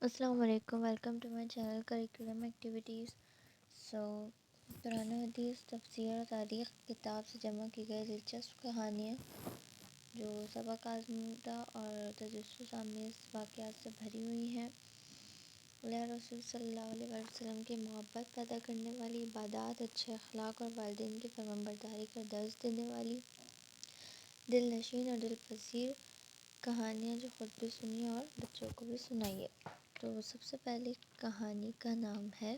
السلام علیکم، welcome to my channel curriculum activities. قرآن و حدیث، تفسیر اور تاریخ کتاب سے جمع کی گئی دلچسپ کہانیاں جو سبق آزمودہ اور تجسس آمیز واقعات سے بھری ہوئی ہیں. اللہ رسول صلی اللہ علیہ وسلم کی محبت پیدا کرنے والی عبادات، اچھے اخلاق اور والدین کی فرمانبرداری کا درس دینے والی دل نشین اور دل پذیر کہانیاں جو خود بھی سنیے اور بچوں کو بھی سنائیے. تو سب سے پہلی کہانی کا نام ہے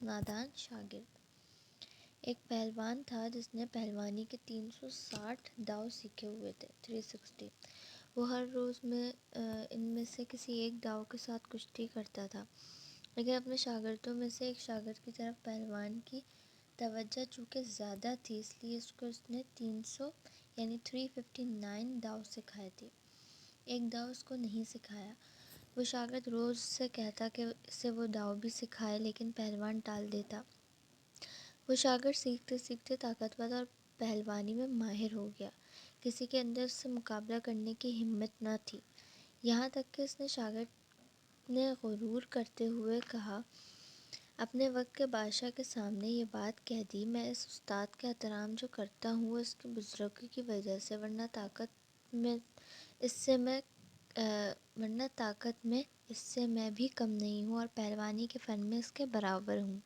نادان شاگرد. ایک پہلوان تھا جس نے پہلوانی کے 360 داؤ سیکھے ہوئے تھے. 360. وہ ہر روز ان میں سے کسی ایک داؤ کے ساتھ کشتی کرتا تھا، لیکن اپنے شاگردوں میں سے ایک شاگرد کی طرف پہلوان کی توجہ چونکہ زیادہ تھی، اس لیے اس نے 300 یعنی 359 داؤ سکھائے تھے. ایک داؤ اس کو نہیں سکھایا. وہ شاگرد روز سے کہتا کہ اسے وہ داؤ بھی سکھائے، لیکن پہلوان ٹال دیتا. وہ شاگرد سیکھتے سیکھتے طاقتور اور پہلوانی میں ماہر ہو گیا. کسی کے اندر اس سے مقابلہ کرنے کی ہمت نہ تھی، یہاں تک کہ اس نے شاگرد نے غرور کرتے ہوئے کہا، اپنے وقت کے بادشاہ کے سامنے یہ بات کہہ دی، میں اس استاد کا احترام جو کرتا ہوں وہ اس کی بزرگی کی وجہ سے، ورنہ طاقت میں اس سے میں بھی کم نہیں ہوں اور پہلوانی کے فن میں اس کے برابر ہوں.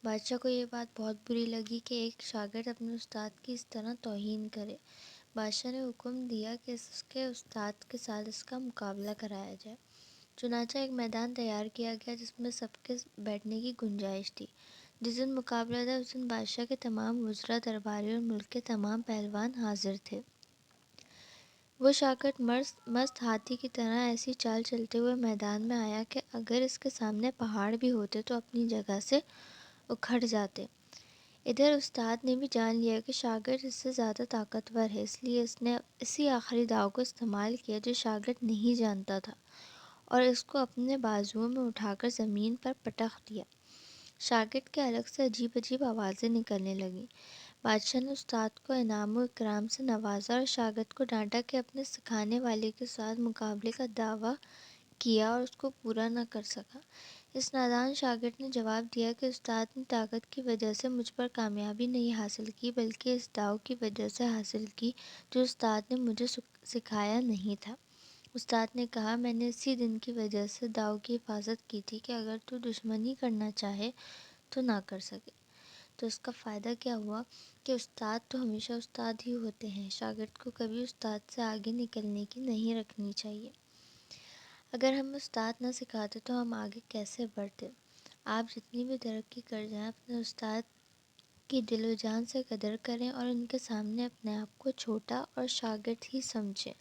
بادشاہ کو یہ بات بہت بری لگی کہ ایک شاگرد اپنے استاد کی اس طرح توہین کرے. بادشاہ نے حکم دیا کہ اس کے استاد کے ساتھ اس کا مقابلہ کرایا جائے. چنانچہ ایک میدان تیار کیا گیا جس میں سب کے بیٹھنے کی گنجائش تھی. جس دن مقابلہ تھا اس دن بادشاہ کے تمام وزراء، درباری اور ملک کے تمام پہلوان حاضر تھے. وہ شاگرد مست ہاتھی کی طرح ایسی چال چلتے ہوئے میدان میں آیا کہ اگر اس کے سامنے پہاڑ بھی ہوتے تو اپنی جگہ سے اکھڑ جاتے. ادھر استاد نے بھی جان لیا کہ شاگرد اس سے زیادہ طاقتور ہے، اس لیے اس نے اسی آخری داؤ کو استعمال کیا جو شاگرد نہیں جانتا تھا، اور اس کو اپنے بازوؤں میں اٹھا کر زمین پر پٹخ دیا. شاگرد کے حلق سے عجیب عجیب آوازیں نکلنے لگیں. بادشاہ نے استاد کو انعام و اکرام سے نوازا اور شاگرد کو ڈانٹا کہ اپنے سکھانے والے کے ساتھ مقابلے کا دعویٰ کیا اور اس کو پورا نہ کر سکا. اس نادان شاگرد نے جواب دیا کہ استاد نے طاقت کی وجہ سے مجھ پر کامیابی نہیں حاصل کی، بلکہ اس داؤ کی وجہ سے حاصل کی جو استاد نے مجھے سکھایا نہیں تھا. استاد نے کہا، میں نے اسی دن کی وجہ سے داؤ کی حفاظت کی تھی کہ اگر تو دشمنی کرنا چاہے تو نہ کر سکے. تو اس کا فائدہ کیا ہوا کہ استاد تو ہمیشہ استاد ہی ہوتے ہیں. شاگرد کو کبھی استاد سے آگے نکلنے کی نہیں رکھنی چاہیے. اگر ہم استاد نہ سکھاتے تو ہم آگے کیسے بڑھتے؟ آپ جتنی بھی ترقی کر جائیں، اپنے استاد کی دل و جان سے قدر کریں اور ان کے سامنے اپنے آپ کو چھوٹا اور شاگرد ہی سمجھیں.